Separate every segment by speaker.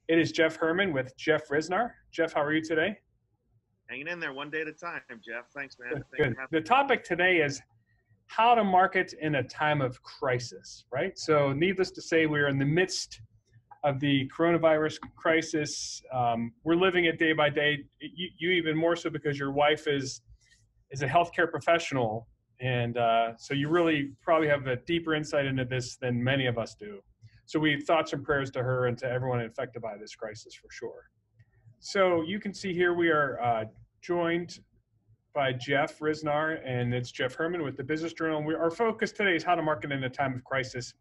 Speaker 1: It is Jeff Herman with Jeff Risnar. Jeff, how are you today?
Speaker 2: Hanging in there one day at a time, Jeff. Thanks, man.
Speaker 1: Good.
Speaker 2: Thanks
Speaker 1: Good.
Speaker 2: for having
Speaker 1: The topic today is how to market in a time of crisis, right? So needless to say, we're in the midst of the coronavirus crisis. We're living it day by day. You even more so because your wife is a healthcare professional. And so you really probably have a deeper insight into this than many of us do. So we thoughts and prayers to her and to everyone affected by this crisis for sure. So you can see here we are joined by Jeff Risnar, and it's Jeff Herman with the Business Journal. And our focus today is how to market in a time of crisis.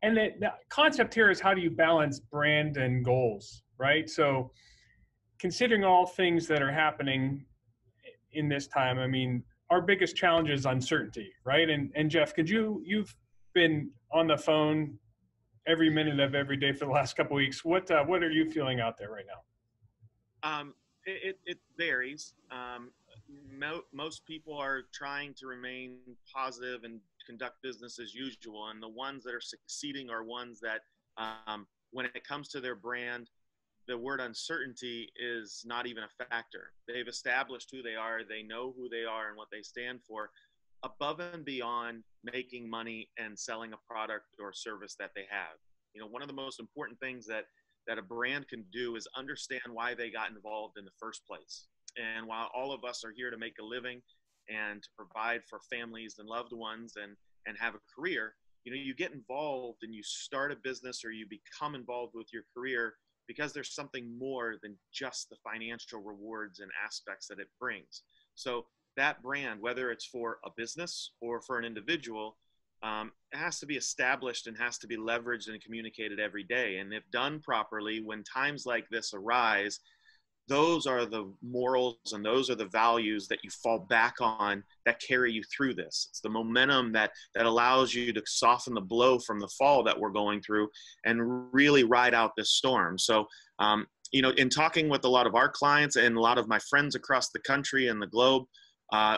Speaker 1: And the concept here is how do you balance brand and goals, right? So considering all things that are happening in this time, I mean, our biggest challenge is uncertainty, right? And Jeff, you've been on the phone every minute of every day for the last couple of weeks. What are you feeling out there right now?
Speaker 2: It varies. Most people are trying to remain positive and conduct business as usual, and the ones that are succeeding are ones that, when it comes to their brand, the word uncertainty is not even a factor. They've established who they are, they know who they are and what they stand for, above and beyond making money and selling a product or service that they have. You know, one of the most important things that a brand can do is understand why they got involved in the first place. And while all of us are here to make a living and to provide for families and loved ones and have a career, you know, you get involved and you start a business or you become involved with your career because there's something more than just the financial rewards and aspects that it brings. So that brand, whether it's for a business or for an individual, it has to be established and has to be leveraged and communicated every day. And if done properly, when times like this arise, those are the morals and those are the values that you fall back on that carry you through this. It's the momentum that allows you to soften the blow from the fall that we're going through and really ride out this storm. So, you know, in talking with a lot of our clients and a lot of my friends across the country and the globe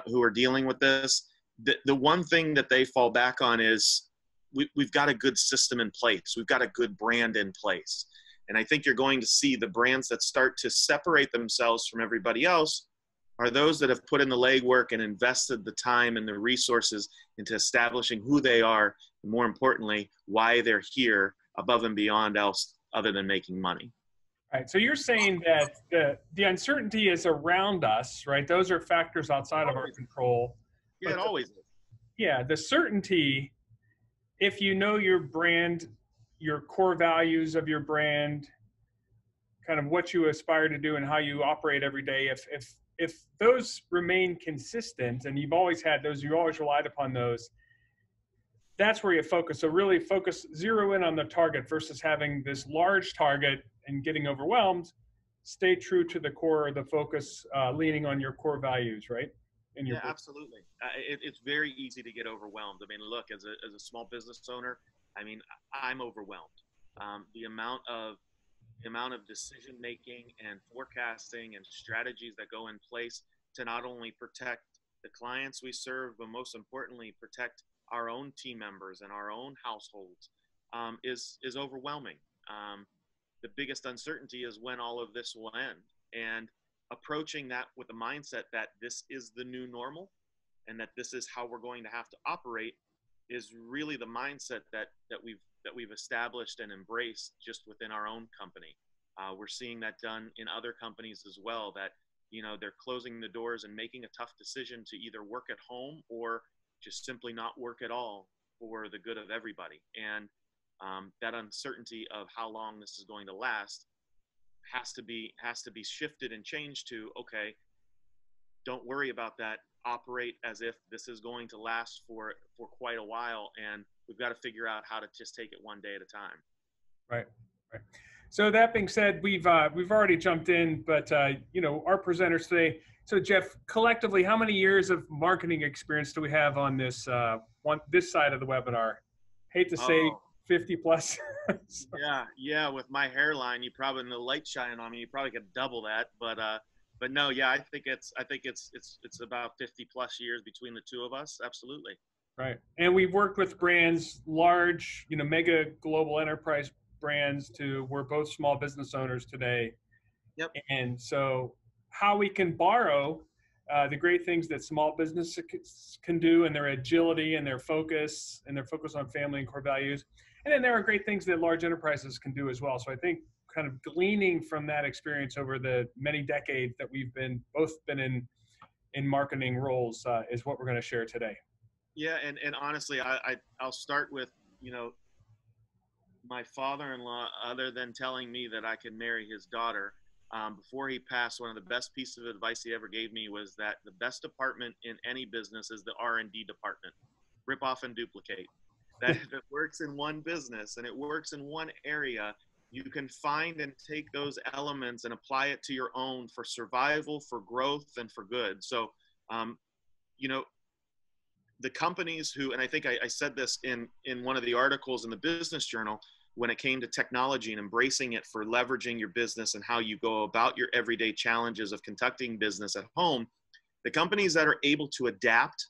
Speaker 2: who are dealing with this, the one thing that they fall back on is we've got a good system in place. We've got a good brand in place. And I think you're going to see the brands that start to separate themselves from everybody else are those that have put in the legwork and invested the time and the resources into establishing who they are, and more importantly, why they're here above and beyond else other than making money.
Speaker 1: All right. So you're saying that the uncertainty is around us, right? Those are factors outside of our control.
Speaker 2: Yeah, it always is.
Speaker 1: Yeah, the certainty, if you know your brand, your core values of your brand, kind of what you aspire to do and how you operate every day, if those remain consistent and you've always had those, you always relied upon those, that's where you focus. So really zero in on the target versus having this large target and getting overwhelmed. Stay true to the core, the focus, leaning on your core values, right?
Speaker 2: Yeah, absolutely. It's very easy to get overwhelmed. I mean, look, as a small business owner, I mean, I'm overwhelmed. The amount of decision making and forecasting and strategies that go in place to not only protect the clients we serve, but most importantly, protect our own team members and our own households is overwhelming. The biggest uncertainty is when all of this will end, and approaching that with the mindset that this is the new normal and that this is how we're going to have to operate is really the mindset that we've established and embraced just within our own company. We're seeing that done in other companies as well, that, you know, they're closing the doors and making a tough decision to either work at home or just simply not work at all for the good of everybody. And that uncertainty of how long this is going to last has to be shifted and changed to, okay, don't worry about that. Operate as if this is going to last for quite a while, and we've got to figure out how to just take it one day at a time.
Speaker 1: Right. So that being said, we've already jumped in, but you know, our presenters today. So Jeff, collectively, how many years of marketing experience do we have on this this side of the webinar? Hate to say 50 plus.
Speaker 2: Yeah. With my hairline, you probably, the light shining on me, you probably could double that, but no, yeah, I think it's about 50 plus years between the two of us. Absolutely.
Speaker 1: Right. And we've worked with brands, large, you know, mega global enterprise brands to we're both small business owners today.
Speaker 2: Yep.
Speaker 1: And so how we can borrow the great things that small businesses can do, and their agility and their focus on family and core values. And then there are great things that large enterprises can do as well. So I think kind of gleaning from that experience over the many decades that we've both been in marketing roles is what we're going to share today.
Speaker 2: Yeah. And honestly, I'll start with, my father-in-law, other than telling me that I could marry his daughter, before he passed, one of the best pieces of advice he ever gave me was that the best department in any business is the R&D department. Rip off and duplicate. That if it works in one business and it works in one area, you can find and take those elements and apply it to your own for survival, for growth, and for good. So, the companies who, and I think I said this in one of the articles in the Business Journal, when it came to technology and embracing it for leveraging your business and how you go about your everyday challenges of conducting business at home, the companies that are able to adapt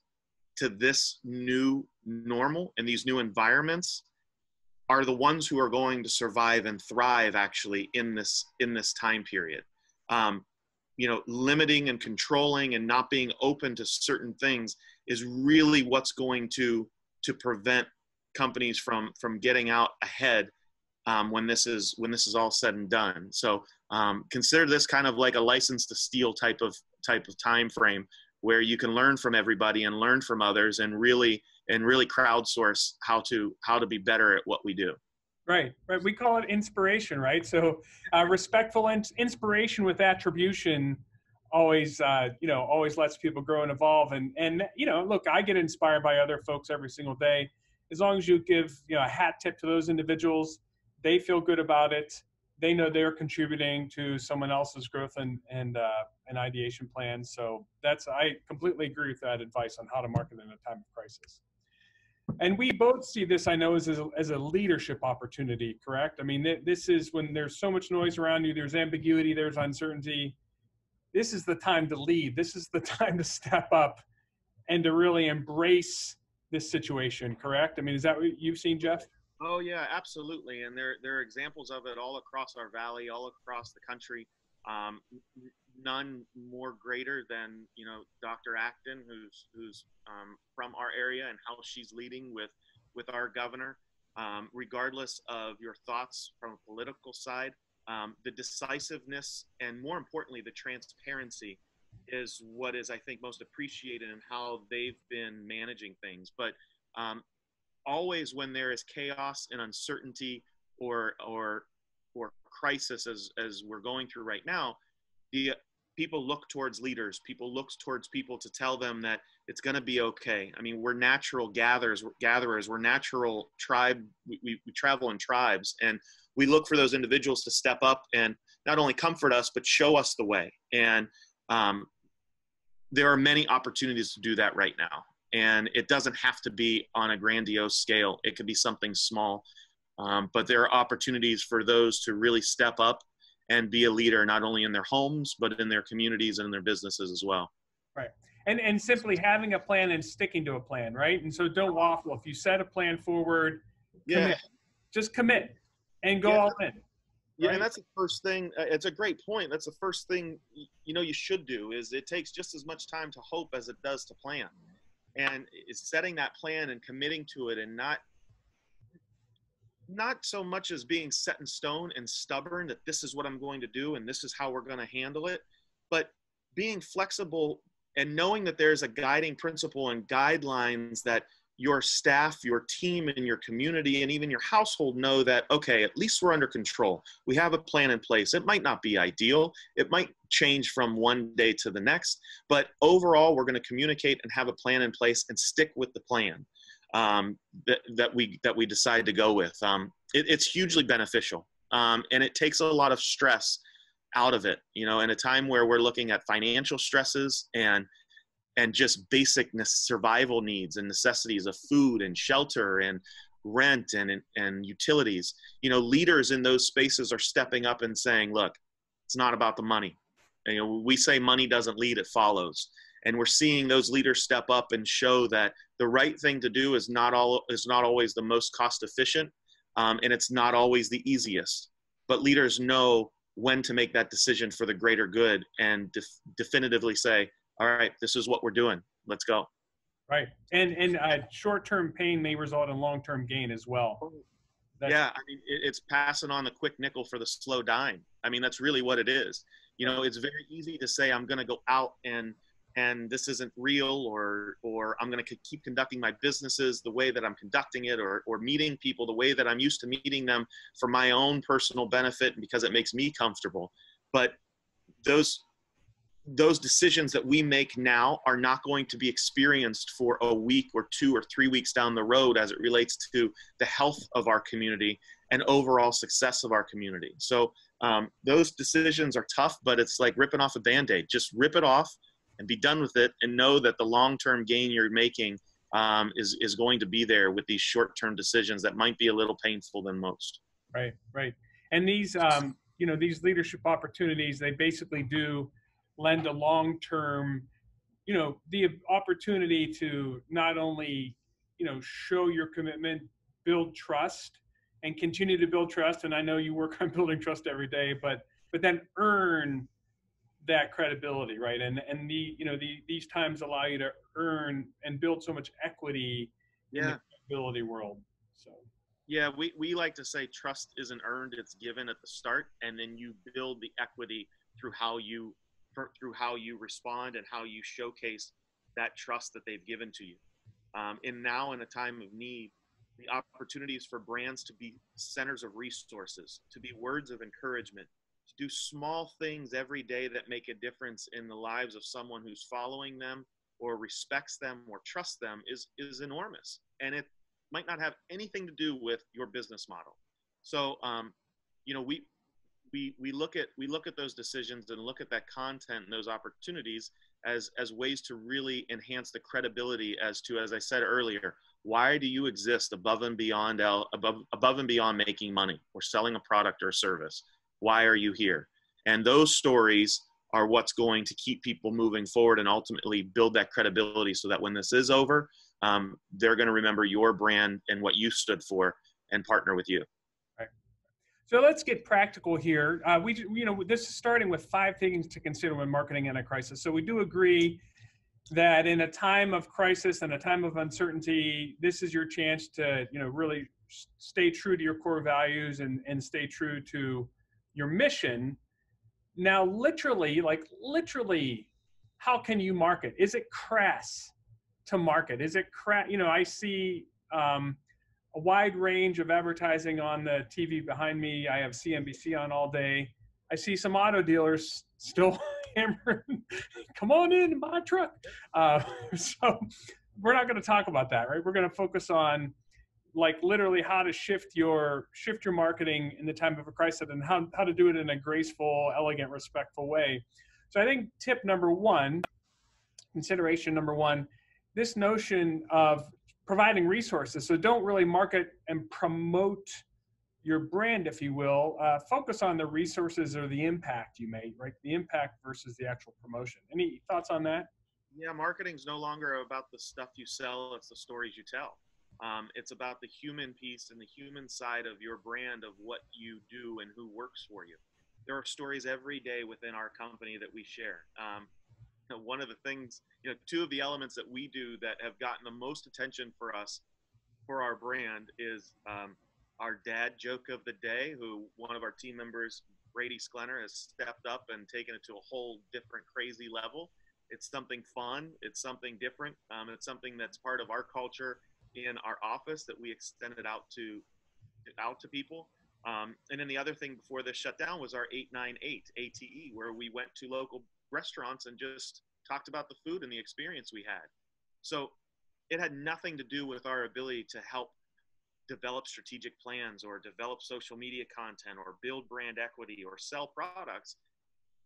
Speaker 2: to this new normal and these new environments are the ones who are going to survive and thrive actually in this time period. Limiting and controlling and not being open to certain things is really what's going to prevent companies from getting out ahead when this is all said and done. So consider this kind of like a license to steal type of time frame, where you can learn from everybody and learn from others and really crowdsource how to be better at what we do.
Speaker 1: Right. We call it inspiration, right? So respectful inspiration with attribution always lets people grow and evolve. And look, I get inspired by other folks every single day. As long as you give a hat tip to those individuals, they feel good about it. They know they're contributing to someone else's growth and ideation plan. So I completely agree with that advice on how to market in a time of crisis. And we both see this, I know, as a leadership opportunity, correct? I mean, this is when there's so much noise around you, there's ambiguity, there's uncertainty. This is the time to lead. This is the time to step up and to really embrace this situation, correct? I mean, is that what you've seen, Jeff?
Speaker 2: Oh yeah, absolutely. And there are examples of it all across our valley, all across the country. None more greater than Dr. Acton, who's from our area, and how she's leading with our governor. Regardless of your thoughts from a political side, the decisiveness and, more importantly, the transparency is what is, I think, most appreciated in how they've been managing things. But always when there is chaos and uncertainty or crisis, as we're going through right now, the people look towards leaders. People look towards people to tell them that it's going to be okay. I mean, we're natural gatherers. We're natural tribe. We travel in tribes, and we look for those individuals to step up and not only comfort us, but show us the way. And there are many opportunities to do that right now. And it doesn't have to be on a grandiose scale. It could be something small. But there are opportunities for those to really step up and be a leader, not only in their homes, but in their communities and in their businesses as well.
Speaker 1: Right. And simply having a plan and sticking to a plan, right? And so don't waffle. If you set a plan forward, commit. Just commit and go all in. Right?
Speaker 2: Yeah, and that's the first thing. It's a great point. That's the first thing you should do. Is it takes just as much time to hope as it does to plan. And it's setting that plan and committing to it, and not so much as being set in stone and stubborn that this is what I'm going to do and this is how we're going to handle it, but being flexible and knowing that there's a guiding principle and guidelines that your staff, your team, and your community, and even your household know that, okay, at least we're under control. We have a plan in place. It might not be ideal. It might change from one day to the next, but overall, we're going to communicate and have a plan in place and stick with the plan that we decide to go with. It's hugely beneficial, and it takes a lot of stress out of it. In a time where we're looking at financial stresses and just basic survival needs and necessities of food and shelter and rent and utilities, leaders in those spaces are stepping up and saying, look, it's not about the money. We say money doesn't lead, it follows. And we're seeing those leaders step up and show that the right thing to do is not always the most cost efficient, And it's not always the easiest, but leaders know when to make that decision for the greater good and definitively say, all right, this is what we're doing. Let's go.
Speaker 1: Right. And short-term pain may result in long-term gain as well.
Speaker 2: Yeah, I mean, it's passing on the quick nickel for the slow dime. I mean, that's really what it is. You know, it's very easy to say I'm going to go out and this isn't real, or I'm going to keep conducting my businesses the way that I'm conducting it, or meeting people the way that I'm used to meeting them for my own personal benefit and because it makes me comfortable. But those decisions that we make now are not going to be experienced for a week or 2 or 3 weeks down the road as it relates to the health of our community and overall success of our community. So those decisions are tough, but it's like ripping off a Band-Aid. Just rip it off and be done with it, and know that the long-term gain you're making is going to be there with these short-term decisions that might be a little painful than most.
Speaker 1: Right, right. And these, these leadership opportunities, they basically do lend a long-term, the opportunity to not only, show your commitment, build trust, and continue to build trust. And I know you work on building trust every day, but then earn that credibility, right? And these times allow you to earn and build so much equity in the credibility world. So.
Speaker 2: Yeah, we like to say trust isn't earned, it's given at the start, and then you build the equity through how you respond and how you showcase that trust that they've given to you. And now in a time of need, the opportunities for brands to be centers of resources, to be words of encouragement, to do small things every day that make a difference in the lives of someone who's following them or respects them or trusts them is enormous. And it might not have anything to do with your business model. So, we look at those decisions and look at that content and those opportunities as ways to really enhance the credibility as I said earlier, why do you exist above and beyond making money or selling a product or a service? Why are you here? And those stories are what's going to keep people moving forward and ultimately build that credibility so that when this is over, they're going to remember your brand and what you stood for and partner with you.
Speaker 1: Right. So let's get practical here. This is starting with 5 things to consider when marketing in a crisis. So we do agree that in a time of crisis and a time of uncertainty, this is your chance to, really stay true to your core values and stay true to your mission. Now, literally, how can you market? Is it crass to market? Is it crass? I see a wide range of advertising on the TV behind me. I have CNBC on all day. I see some auto dealers still hammering, come on in my truck. So we're not going to talk about that, right? We're going to focus on literally how to shift your marketing in the time of a crisis and how to do it in a graceful, elegant, respectful way. So I think consideration number one, this notion of providing resources. So don't really market and promote your brand, if you will. Focus on the resources or the impact you made, right? The impact versus the actual promotion. Any thoughts on that?
Speaker 2: Yeah, marketing's no longer about the stuff you sell, it's the stories you tell. It's about the human piece and the human side of your brand, of what you do and who works for you. There are stories every day within our company that we share. One of the things, 2 of the elements that we do that have gotten the most attention for us, for our brand, is our dad joke of the day, who one of our team members, Brady Sklenner, has stepped up and taken it to a whole different crazy level. It's something fun. It's something different. It's something that's part of our culture in our office that we extended out to people. And then the other thing before this shutdown was our 898 ATE, where we went to local restaurants and just talked about the food and the experience we had. So it had nothing to do with our ability to help develop strategic plans or develop social media content or build brand equity or sell products.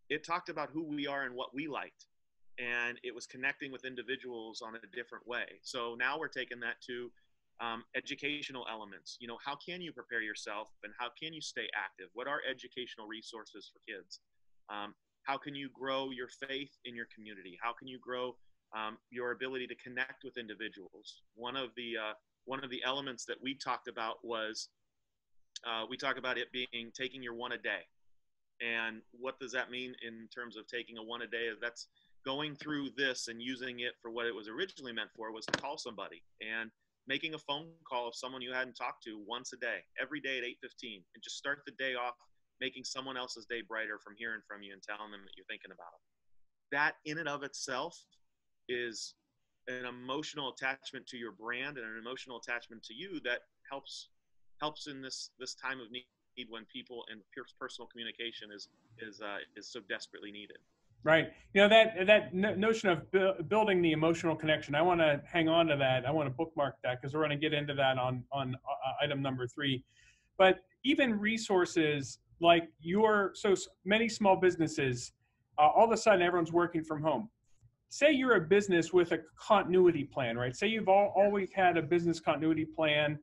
Speaker 2: It talked about who we are and what we liked. And it was connecting with individuals on a different way. So now we're taking that to educational elements. How can you prepare yourself and how can you stay active? What are educational resources for kids? How can you grow your faith in your community? How can you grow your ability to connect with individuals? One of the elements that we talked about was we talk about it being taking your one a day. And what does that mean in terms of taking a one a day? That's going through this and using it for what it was originally meant for, was to call somebody and making a phone call of someone you hadn't talked to once a day, every day at 8:15, and just start the day off making someone else's day brighter from hearing from you and telling them that you're thinking about them. That in and of itself is an emotional attachment to your brand and an emotional attachment to you that helps in this time of need, when people and personal communication is so desperately needed.
Speaker 1: Right. You know, that notion of building the emotional connection. I want to hang on to that. I want to bookmark that, because we're going to get into that on item number 3. But even resources like so many small businesses, all of a sudden everyone's working from home. Say you're a business with a continuity plan, right? Say you've always had a business continuity plan,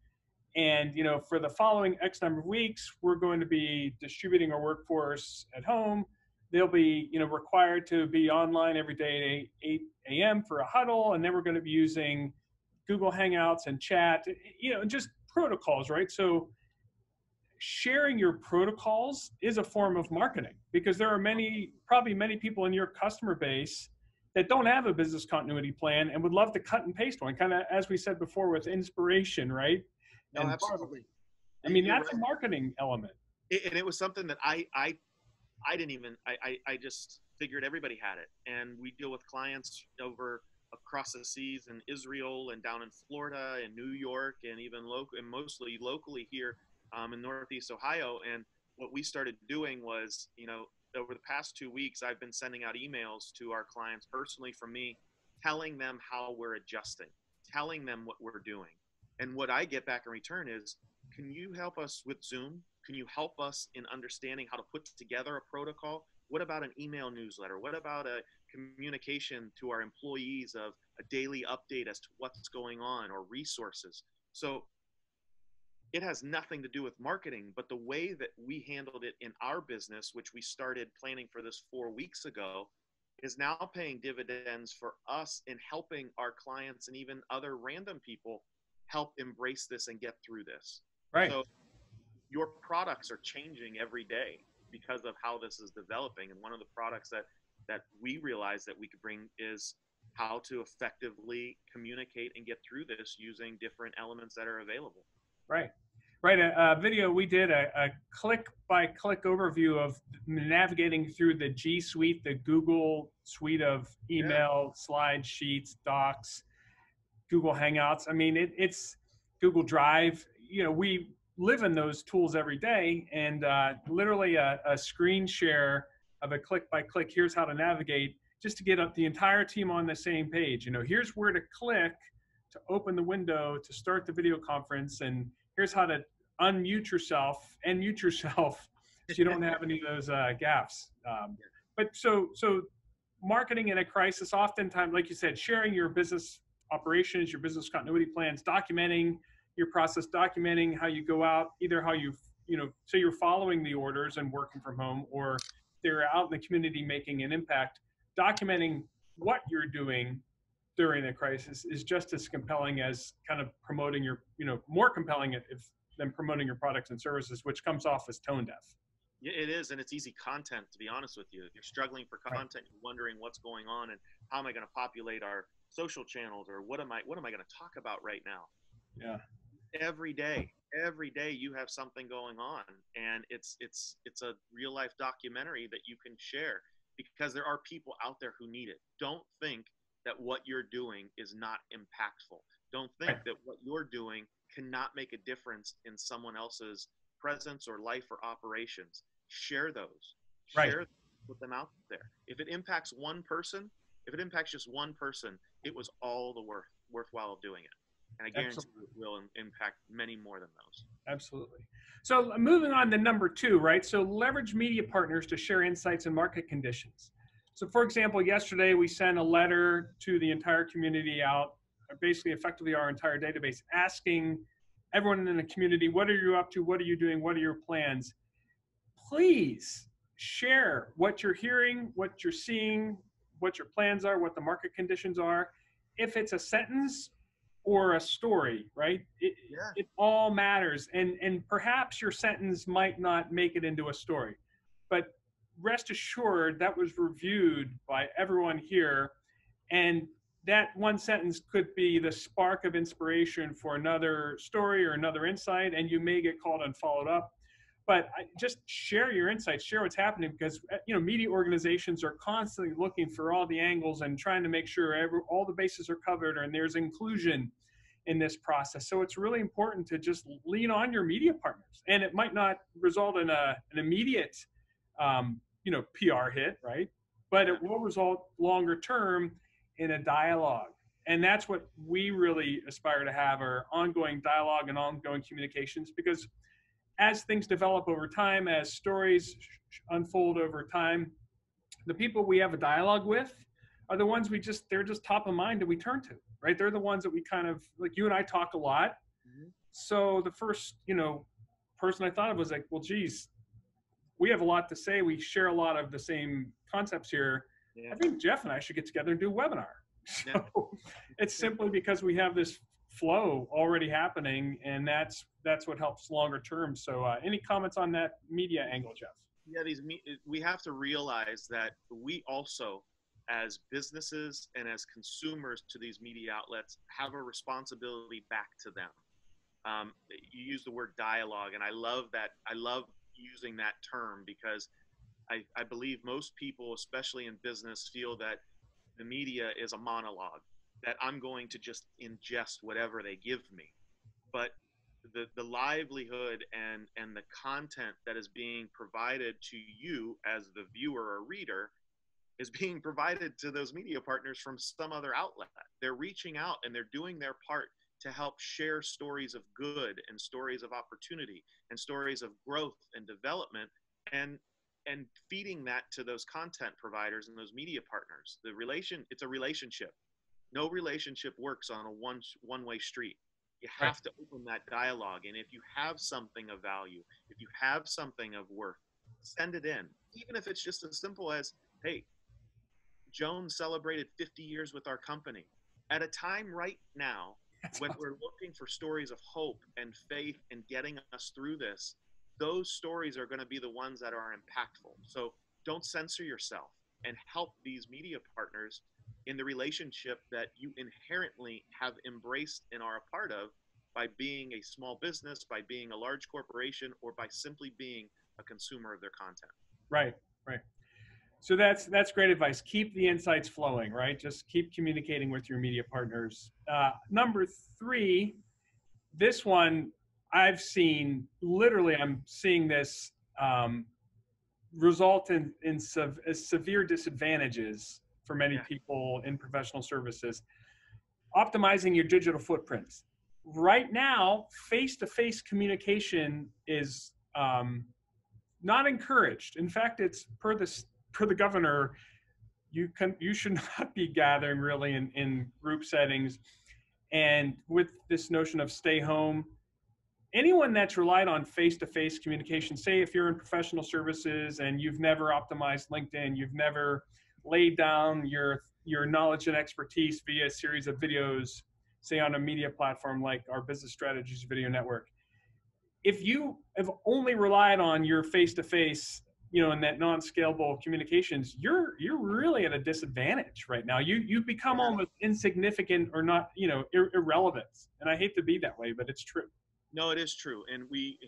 Speaker 1: and, you know, for the following X number of weeks, we're going to be distributing our workforce at home. They'll be, you know, required to be online every day at 8 a.m. for a huddle. And then we're going to be using Google Hangouts and chat, you know, just protocols, right? So sharing your protocols is a form of marketing, because there are probably many people in your customer base that don't have a business continuity plan and would love to cut and paste one, kind of, as we said before, with inspiration, right?
Speaker 2: No,
Speaker 1: And
Speaker 2: absolutely.
Speaker 1: I mean, that's a marketing element.
Speaker 2: And it was something that I didn't even, I just figured everybody had it. And we deal with clients across the seas in Israel and down in Florida and New York, and even and mostly locally here in Northeast Ohio. And what we started doing was, you know, over the past 2 weeks, I've been sending out emails to our clients personally from me, telling them how we're adjusting, telling them what we're doing. And what I get back in return is, can you help us with Zoom? Can you help us in understanding how to put together a protocol? What about an email newsletter? What about a communication to our employees of a daily update as to what's going on, or resources? So it has nothing to do with marketing, but the way that we handled it in our business, which we started planning for this 4 weeks ago, is now paying dividends for us in helping our clients and even other random people help embrace this and get through this.
Speaker 1: Right.
Speaker 2: So your products are changing every day because of how this is developing. And one of the products that we realized that we could bring is how to effectively communicate and get through this using different elements that are available.
Speaker 1: Right. Right. A video we did, a click-by-click overview of navigating through the G Suite, the Google suite of email, slide sheets, docs, Google Hangouts. I mean, it's Google Drive. You know, we live in those tools every day, and literally a screen share of a click-by-click, here's how to navigate, just to get the entire team on the same page. You know, here's where to click to open the window to start the video conference, and here's how to unmute yourself and mute yourself so you don't have any of those gaffes. But so marketing in a crisis, oftentimes, like you said, sharing your business operations, your business continuity plans, documenting your process, documenting how you go out, either how so you're following the orders and working from home, or they're out in the community making an impact. Documenting what you're doing during the crisis is just as compelling as kind of promoting your, more compelling than promoting your products and services, which comes off as tone deaf.
Speaker 2: Yeah, it is, and it's easy content, to be honest with you. If you're struggling for content, you're wondering what's going on and how am I going to populate our social channels, or what am I going to talk about right now?
Speaker 1: Yeah.
Speaker 2: Every day you have something going on, and it's a real life documentary that you can share, because there are people out there who need it. Don't think that what you're doing is not impactful. Don't think that what you're doing cannot make a difference in someone else's presence or life or operations. Share those. Share, put them out there. If it impacts one person, if it impacts just one person, it was all the worthwhile of doing it. And I guarantee it will impact many more than those.
Speaker 1: Absolutely. So moving on to number 2, right? So leverage media partners to share insights and market conditions. So for example, yesterday we sent a letter to the entire community out, basically effectively our entire database, asking everyone in the community, what are you up to? What are you doing? What are your plans? Please share what you're hearing, what you're seeing, what your plans are, what the market conditions are. If it's a sentence, or a story, right?
Speaker 2: Yeah.
Speaker 1: It all matters. And perhaps your sentence might not make it into a story, but rest assured that was reviewed by everyone here. And that one sentence could be the spark of inspiration for another story or another insight, and you may get called and followed up. But just share your insights, share what's happening, because media organizations are constantly looking for all the angles and trying to make sure all the bases are covered and there's inclusion in this process. So it's really important to just lean on your media partners, and it might not result in an immediate, PR hit, right? But it will result longer term in a dialogue. And that's what we really aspire to have, are ongoing dialogue and ongoing communications, because as things develop over time, as stories unfold over time, the people we have a dialogue with are the ones they're just top of mind and we turn to, right? They're the ones that we kind of, like you and I talk a lot. Mm-hmm. So the first, person I thought of was like, well, geez, we have a lot to say. We share a lot of the same concepts here. Yeah. I think Jeff and I should get together and do a webinar. So it's simply because we have this flow already happening, and that's what helps longer term. So any comments on that media angle, Jeff?
Speaker 2: Yeah, we have to realize that we also, as businesses and as consumers to these media outlets, have a responsibility back to them. You use the word dialogue, and I love that. I love using that term because I believe most people, especially in business, feel that the media is a monologue, that I'm going to just ingest whatever they give me. But the livelihood and the content that is being provided to you as the viewer or reader is being provided to those media partners from some other outlet. They're reaching out and they're doing their part to help share stories of good and stories of opportunity and stories of growth and development, and feeding that to those content providers and those media partners. It's a relationship. No relationship works on a one-way street. You have to open that dialogue. And if you have something of value, if you have something of worth, send it in. Even if it's just as simple as, hey, Joan celebrated 50 years with our company. At a time right now, when we're looking for stories of hope and faith and getting us through this, those stories are going to be the ones that are impactful. So don't censor yourself and help these media partners in the relationship that you inherently have embraced and are a part of by being a small business, by being a large corporation, or by simply being a consumer of their content.
Speaker 1: Right. So that's great advice. Keep the insights flowing, right? Just keep communicating with your media partners. Number 3, this one I've seen, literally I'm seeing this result in severe disadvantages for many people in professional services. Optimizing your digital footprints. Right now, face-to-face communication is not encouraged. In fact, it's per the governor, you should not be gathering really in group settings. And with this notion of stay home, anyone that's relied on face-to-face communication, say if you're in professional services and you've never optimized LinkedIn, you've never laid down your knowledge and expertise via a series of videos, say on a media platform like our Business Strategies Video Network. If you have only relied on your face-to-face, and that non-scalable communications, you're really at a disadvantage right now. You become almost insignificant or not, irrelevant. And I hate to be that way, but it's true.
Speaker 2: No, it is true. And we,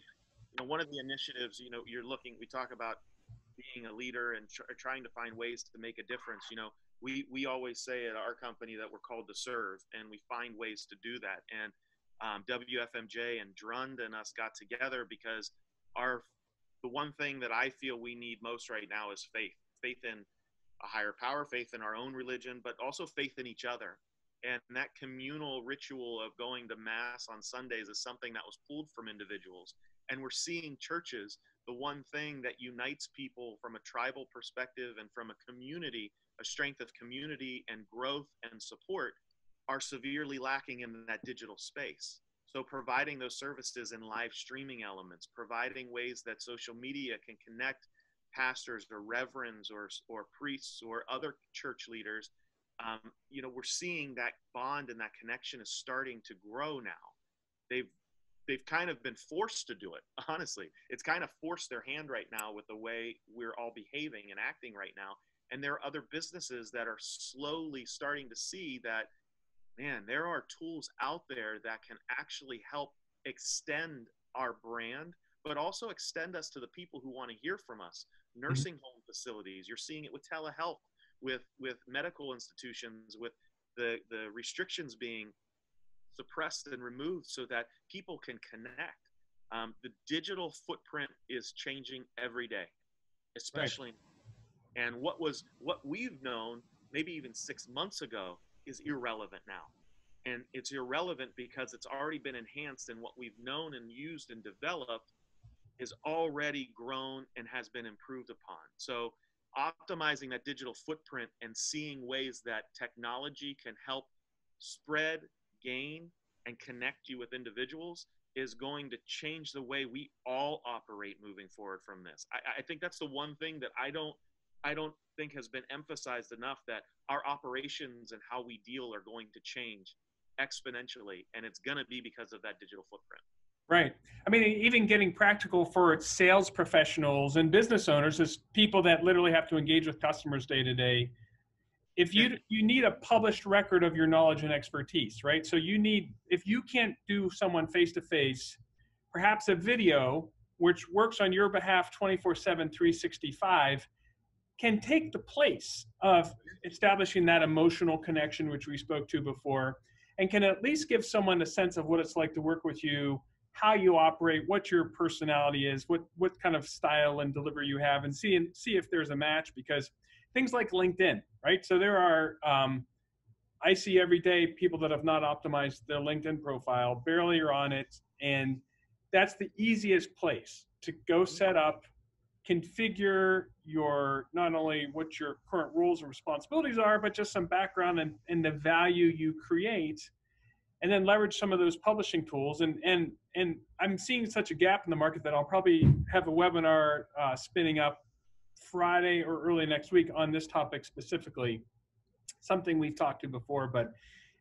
Speaker 2: one of the initiatives, we talk about being a leader and trying to find ways to make a difference. We always say at our company that we're called to serve, and we find ways to do that. And WFMJ and Drund and us got together because the one thing that I feel we need most right now is faith in a higher power, faith in our own religion, but also faith in each other. And that communal ritual of going to mass on Sundays is something that was pulled from individuals. And we're seeing churches, the one thing that unites people from a tribal perspective and from a community, a strength of community and growth and support, are severely lacking in that digital space. So providing those services in live streaming elements, providing ways that social media can connect pastors or reverends or priests or other church leaders we're seeing that bond and that connection is starting to grow now. They've kind of been forced to do it. Honestly, it's kind of forced their hand right now with the way we're all behaving and acting right now. And there are other businesses that are slowly starting to see that, man, there are tools out there that can actually help extend our brand, but also extend us to the people who want to hear from us. Nursing home facilities, you're seeing it with telehealth, with medical institutions, with the restrictions being suppressed and removed so that people can connect. The digital footprint is changing every day, especially. Right. And what we've known maybe even 6 months ago is irrelevant now. And it's irrelevant because it's already been enhanced, and what we've known and used and developed is already grown and has been improved upon. So optimizing that digital footprint and seeing ways that technology can help spread, gain, and connect you with individuals is going to change the way we all operate moving forward from this. I think that's the one thing that I don't think has been emphasized enough, that our operations and how we deal are going to change exponentially, and it's going to be because of that digital footprint.
Speaker 1: Right. I mean, even getting practical for sales professionals and business owners, as people that literally have to engage with customers day to day. If you need a published record of your knowledge and expertise, right? So if you can't do someone face to face, perhaps a video which works on your behalf 24/7, 365 can take the place of establishing that emotional connection, which we spoke to before, and can at least give someone a sense of what it's like to work with you, how you operate, what your personality is, what kind of style and delivery you have, and see if there's a match. Because things like LinkedIn, right? So there are, I see every day people that have not optimized their LinkedIn profile, barely are on it, and that's the easiest place to go set up, configure your, not only what your current roles and responsibilities are, but just some background and the value you create, and then leverage some of those publishing tools. And I'm seeing such a gap in the market that I'll probably have a webinar spinning up Friday or early next week on this topic specifically, something we've talked to before. But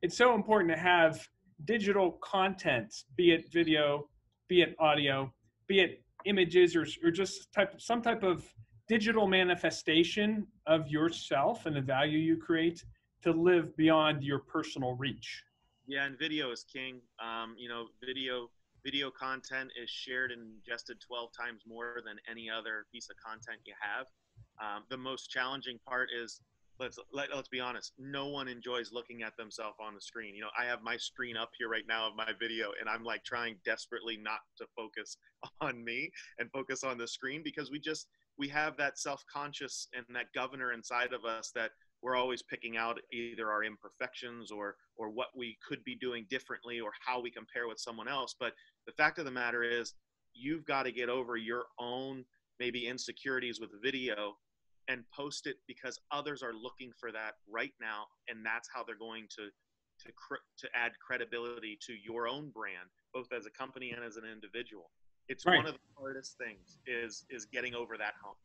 Speaker 1: it's so important to have digital content, be it video, be it audio, be it images, or just some type of digital manifestation of yourself and the value you create to live beyond your personal reach.
Speaker 2: Yeah, and video is king. Video content is shared and ingested 12 times more than any other piece of content you have. The most challenging part is, let's be honest, no one enjoys looking at themselves on the screen. I have my screen up here right now of my video, and I'm like trying desperately not to focus on me and focus on the screen, because we have that self-conscious and that governor inside of us that we're always picking out either our imperfections or what we could be doing differently or how we compare with someone else. But the fact of the matter is, you've got to get over your own maybe insecurities with video and post it, because others are looking for that right now, and that's how they're going to add credibility to your own brand, both as a company and as an individual. It's right. One of the hardest things is getting over that hump.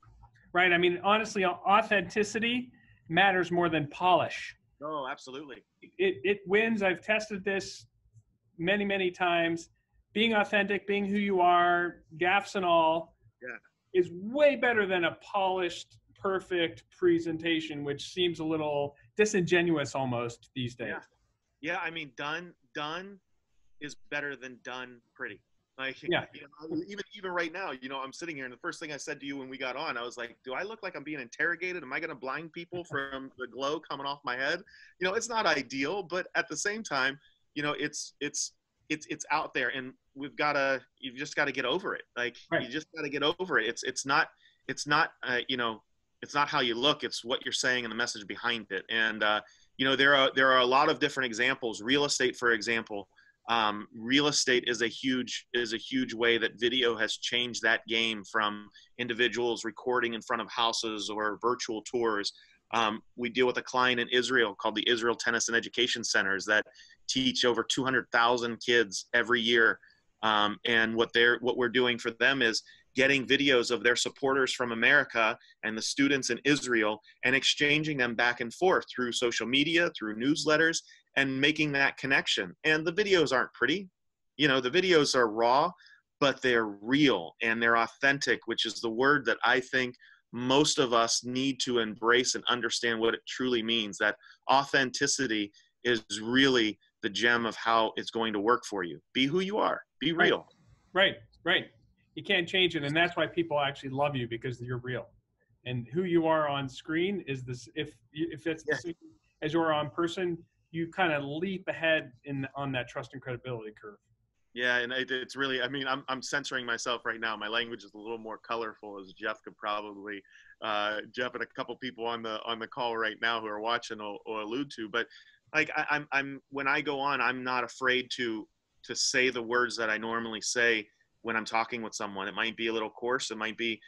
Speaker 1: Right. I mean, honestly, authenticity matters more than polish.
Speaker 2: Oh, absolutely.
Speaker 1: It wins. I've tested this many, many times. Being authentic, being who you are, gaffes and all, is way better than a polished, perfect presentation, which seems a little disingenuous almost these days.
Speaker 2: Yeah. I mean, done is better than done pretty. Like, even right now, I'm sitting here, and the first thing I said to you when we got on, I was like, do I look like I'm being interrogated? Am I going to blind people from the glow coming off my head? It's not ideal, but at the same time, it's out there, and you've just got to get over it. Like, right. You just got to get over it. It's not how you look, it's what you're saying and the message behind it. And, there are a lot of different examples. Real estate, for example. Real estate is a huge way that video has changed that game, from individuals recording in front of houses or virtual tours. We deal with a client in Israel called the Israel Tennis and Education Centers that teach over 200,000 kids every year. And what we're doing for them is getting videos of their supporters from America and the students in Israel and exchanging them back and forth through social media, through newsletters, and making that connection. And the videos aren't pretty. You know, the videos are raw, but they're real and they're authentic, which is the word that I think most of us need to embrace and understand what it truly means. That authenticity is really the gem of how it's going to work for you. Be who you are. Be real.
Speaker 1: Right, right. You can't change it, and that's why people actually love you, because you're real. And who you are on screen is this. If it's the same as you are on person, you kind of leap ahead on that trust and credibility curve.
Speaker 2: Yeah, and it's really, I mean, I'm censoring myself right now. My language is a little more colorful, as Jeff could probably, Jeff and a couple people on the call right now who are watching will allude to. But like I'm when I go on, I'm not afraid to say the words that I normally say when I'm talking with someone. It might be a little coarse. It might be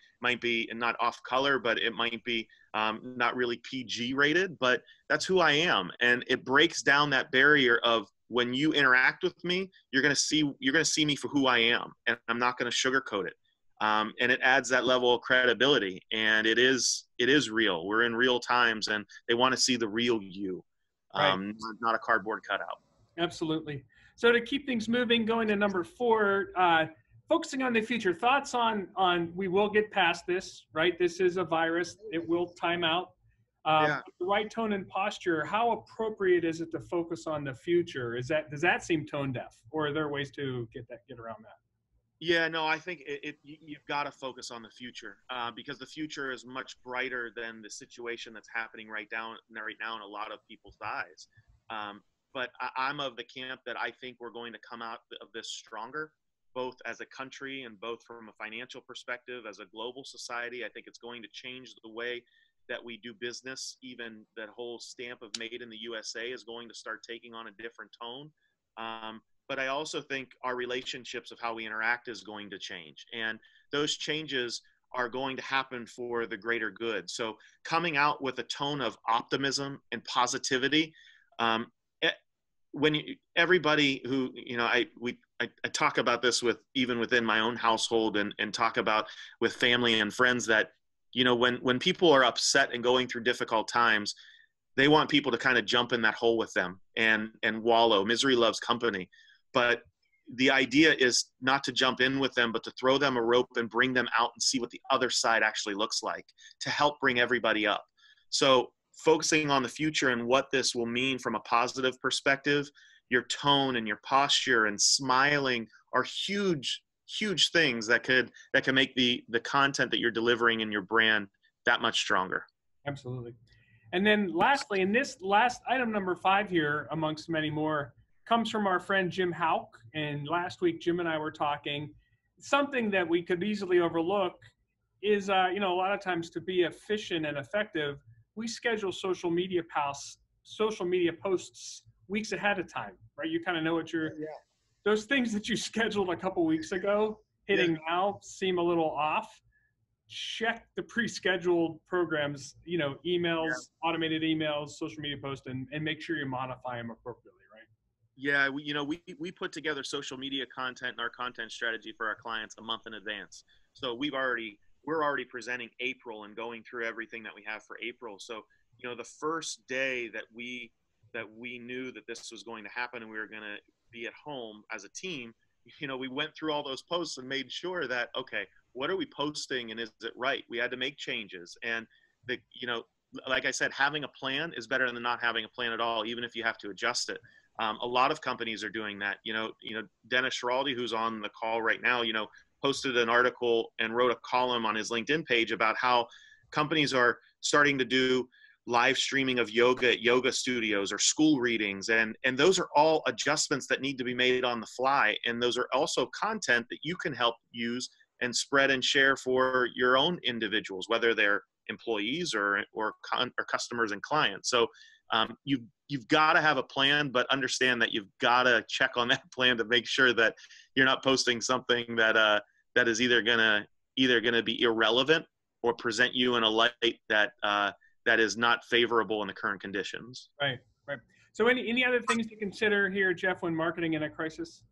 Speaker 2: not off color, but it might be not really PG rated. But that's who I am, and it breaks down that barrier of, when you interact with me, you're going to see me for who I am, and I'm not going to sugarcoat it. And it adds that level of credibility, and it is real. We're in real times, and they want to see the real you,
Speaker 1: Right.
Speaker 2: not a cardboard cutout.
Speaker 1: Absolutely. So to keep things moving, going to number 4, focusing on the future. Thoughts on we will get past this, right? This is a virus. It will time out. The right tone and posture, how appropriate is it to focus on the future? Does that seem tone deaf, or are there ways to get around that?
Speaker 2: Yeah, no, I think you've got to focus on the future, because the future is much brighter than the situation that's happening right now in a lot of people's eyes. But I'm of the camp that I think we're going to come out of this stronger, both as a country and both from a financial perspective, as a global society. I think it's going to change the way that we do business. Even that whole stamp of made in the USA is going to start taking on a different tone. But I also think our relationships of how we interact is going to change. And those changes are going to happen for the greater good. So coming out with a tone of optimism and positivity, everybody who, you know, I talk about this even within my own household, and talk about with family and friends, that, you know, when people are upset and going through difficult times, they want people to kind of jump in that hole with them and wallow. Misery loves company. But the idea is not to jump in with them, but to throw them a rope and bring them out and see what the other side actually looks like, to help bring everybody up. So focusing on the future and what this will mean from a positive perspective, your tone and your posture and smiling are huge things that can make the content that you're delivering in your brand that much stronger.
Speaker 1: Absolutely. And then lastly, in this last item, number 5 here, amongst many more, comes from our friend Jim Hauk. And last week, Jim and I were talking. Something that we could easily overlook is, you know, a lot of times, to be efficient and effective, we schedule social media posts weeks ahead of time, right? You kind of know what those things that you scheduled a couple weeks ago hitting now seem a little off. Check the pre-scheduled programs, you know, emails, automated emails, social media posts, and make sure you modify them appropriately, right?
Speaker 2: Yeah, we put together social media content and our content strategy for our clients a month in advance. So we're already presenting April and going through everything that we have for April. So, you know, the first day that we knew that this was going to happen and we were going to be at home as a team, you know, we went through all those posts and made sure that, okay, what are we posting and is it right? We had to make changes. And you know, like I said, having a plan is better than not having a plan at all, even if you have to adjust it. A lot of companies are doing that. You know, Dennis Schiraldi, who's on the call right now, you know, posted an article and wrote a column on his LinkedIn page about how companies are starting to do live streaming of yoga at yoga studios or school readings. And those are all adjustments that need to be made on the fly. And those are also content that you can help use and spread and share for your own individuals, whether they're employees or customers and clients. So you've got to have a plan, but understand that you've got to check on that plan to make sure that you're not posting something that is either gonna be irrelevant or present you in a light that is not favorable in the current conditions.
Speaker 1: Right. So any other things to consider here, Jeff, when marketing in a crisis?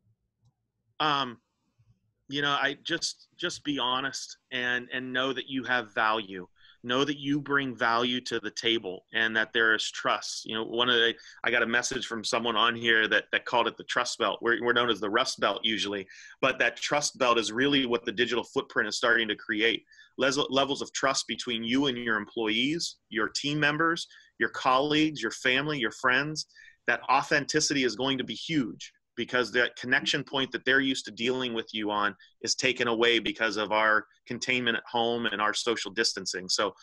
Speaker 2: I just be honest and know that you have value. Know that you bring value to the table and that there is trust. I got a message from someone on here that called it the trust belt. We're known as the rust belt usually, but that trust belt is really what the digital footprint is starting to create. Levels of trust between you and your employees, your team members, your colleagues, your family, your friends. That authenticity is going to be huge, because that connection point that they're used to dealing with you on is taken away because of our containment at home and our social distancing. So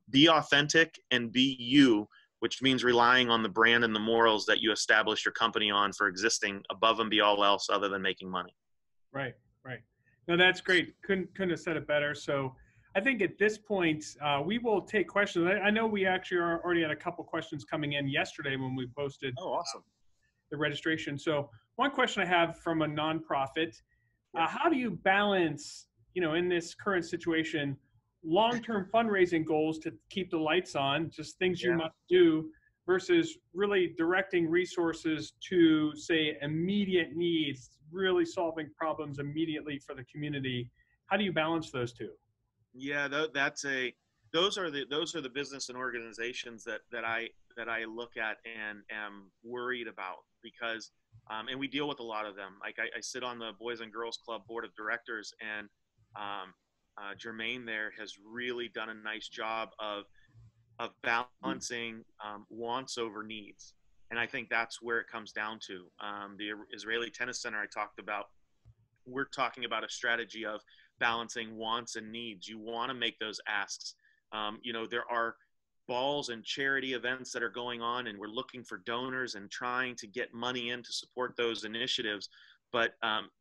Speaker 2: be authentic and be you, which means relying on the brand and the morals that you establish your company on for existing above and beyond all else other than making money.
Speaker 1: Right, right. No, that's great. Couldn't have said it better. So I think at this point, we will take questions. I know we actually already had a couple questions coming in yesterday when we posted.
Speaker 2: Oh, awesome.
Speaker 1: The registration. So one question I have from a nonprofit, how do you balance, in this current situation, long-term fundraising goals to keep the lights on, just things you must do, versus really directing resources to, say, immediate needs, really solving problems immediately for the community? How do you balance those two?
Speaker 2: Yeah, those are the business and organizations that I look at and am worried about, because and we deal with a lot of them. Like I sit on the Boys and Girls Club board of directors, and Jermaine there has really done a nice job of balancing wants over needs, and I think that's where it comes down to. The Israeli Tennis Center I talked about, we're talking about a strategy of balancing wants and needs. You want to make those asks. There are balls and charity events that are going on, and we're looking for donors and trying to get money in to support those initiatives. But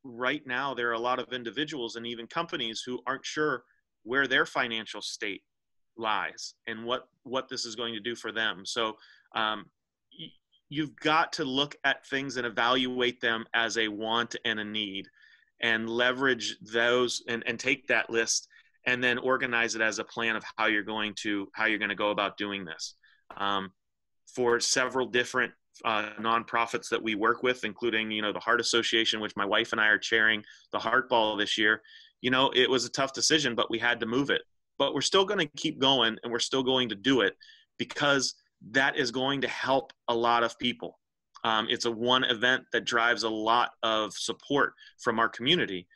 Speaker 2: right now, there are a lot of individuals and even companies who aren't sure where their financial state lies and what this is going to do for them. So you've got to look at things and evaluate them as a want and a need, and leverage those and take that list and then organize it as a plan of how you're going to go about doing this. For several different nonprofits that we work with, including, the Heart Association, which my wife and I are chairing the Heart Ball this year, it was a tough decision, but we had to move it. But we're still going to keep going, and we're still going to do it, because that is going to help a lot of people. It's a one event that drives a lot of support from our community,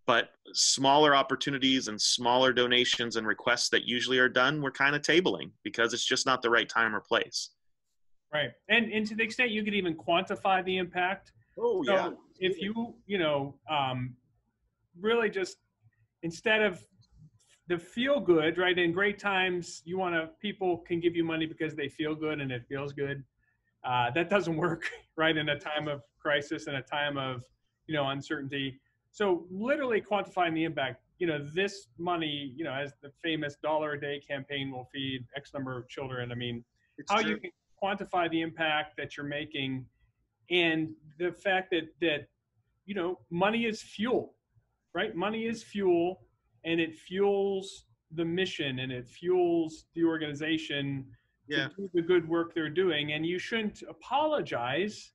Speaker 2: but smaller opportunities and smaller donations and requests that usually are done, we're kind of tabling because it's just not the right time or place.
Speaker 1: Right. And to the extent you could even quantify the impact.
Speaker 2: Oh, so yeah.
Speaker 1: If you, really just, instead of the feel good, right? In great times, people can give you money because they feel good and it feels good. That doesn't work, right? In a time of crisis and a time of, uncertainty. So literally quantifying the impact, this money, as the famous $1 a day campaign will feed X number of children. I mean, it's how true. You can quantify the impact that you're making, and the fact that money is fuel, right? Money is fuel, and it fuels the mission, and it fuels the organization to do the good work they're doing. And you shouldn't apologize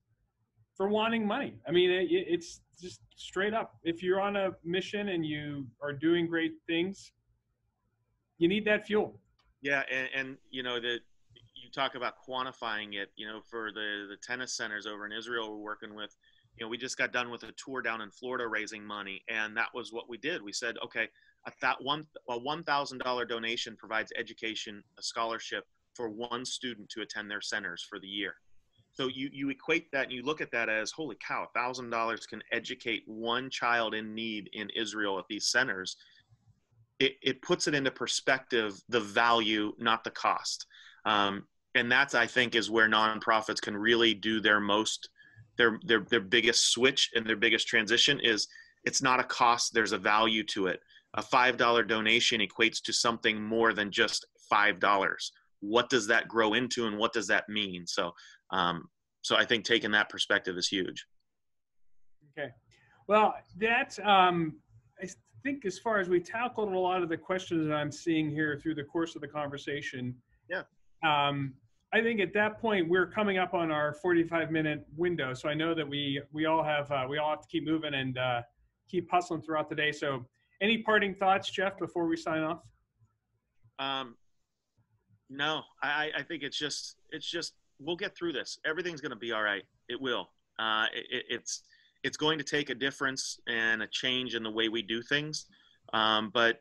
Speaker 1: for wanting money. I mean, it's just straight up. If you're on a mission and you are doing great things, you need that fuel.
Speaker 2: Yeah, and you talk about quantifying it. For the tennis centers over in Israel we're working with, we just got done with a tour down in Florida raising money, and that was what we did. We said, okay, a $1,000 donation provides education, a scholarship for one student to attend their centers for the year. So you equate that and you look at that as, holy cow, $1,000 can educate one child in need in Israel at these centers. It puts it into perspective, the value, not the cost. And that's, I think, is where nonprofits can really do their biggest switch and their biggest transition. Is it's not a cost, there's a value to it. A $5 donation equates to something more than just $5. What does that grow into, and what does that mean? So I think taking that perspective is huge.
Speaker 1: Okay. Well, that's, I think as far as we tackled a lot of the questions that I'm seeing here through the course of the conversation.
Speaker 2: Yeah.
Speaker 1: I think at that point we're coming up on our 45-minute window. So I know that we all have to keep moving and keep hustling throughout the day. So any parting thoughts, Jeff, before we sign off?
Speaker 2: No, I think it's just, we'll get through this. Everything's going to be all right. It will. It's going to take a difference and a change in the way we do things. But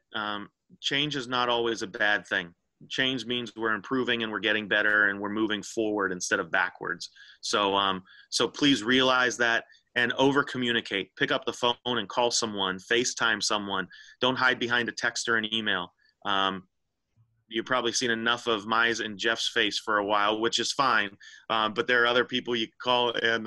Speaker 2: change is not always a bad thing. Change means we're improving and we're getting better and we're moving forward instead of backwards. So, so please realize that and over communicate. Pick up the phone and call someone, FaceTime someone. Don't hide behind a text or an email. You've probably seen enough of my and Jeff's face for a while, which is fine. But there are other people you call and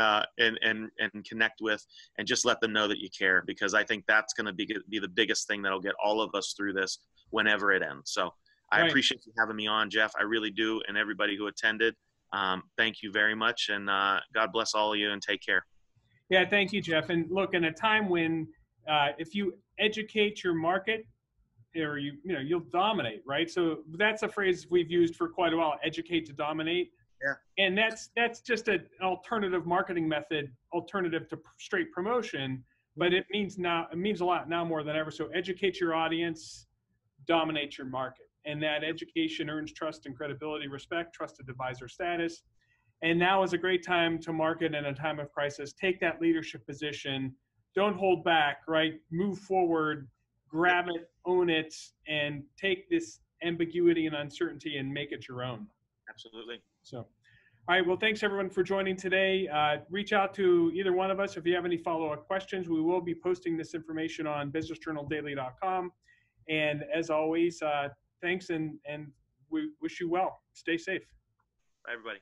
Speaker 2: connect with, and just let them know that you care, because I think that's going to be the biggest thing that'll get all of us through this whenever it ends. So I appreciate you having me on, Jeff. I really do. And everybody who attended, thank you very much. And God bless all of you, and take care.
Speaker 1: Yeah, thank you, Jeff. And look, in a time when if you educate your market, or you'll dominate, right? So that's a phrase we've used for quite a while: educate to dominate. Yeah. And that's just an alternative marketing method, alternative to straight promotion, but it means a lot now more than ever. So educate your audience, dominate your market, and that education earns trust and credibility, respect, trusted advisor status. And now is a great time to market in a time of crisis. Take that leadership position. Don't hold back, right? Move forward. Grab it, own it, and take this ambiguity and uncertainty and make it your own.
Speaker 2: Absolutely.
Speaker 1: So, all right. Well, thanks everyone for joining today. Reach out to either one of us if you have any follow-up questions. We will be posting this information on businessjournaldaily.com. And as always, thanks, and we wish you well. Stay safe.
Speaker 2: Bye, everybody.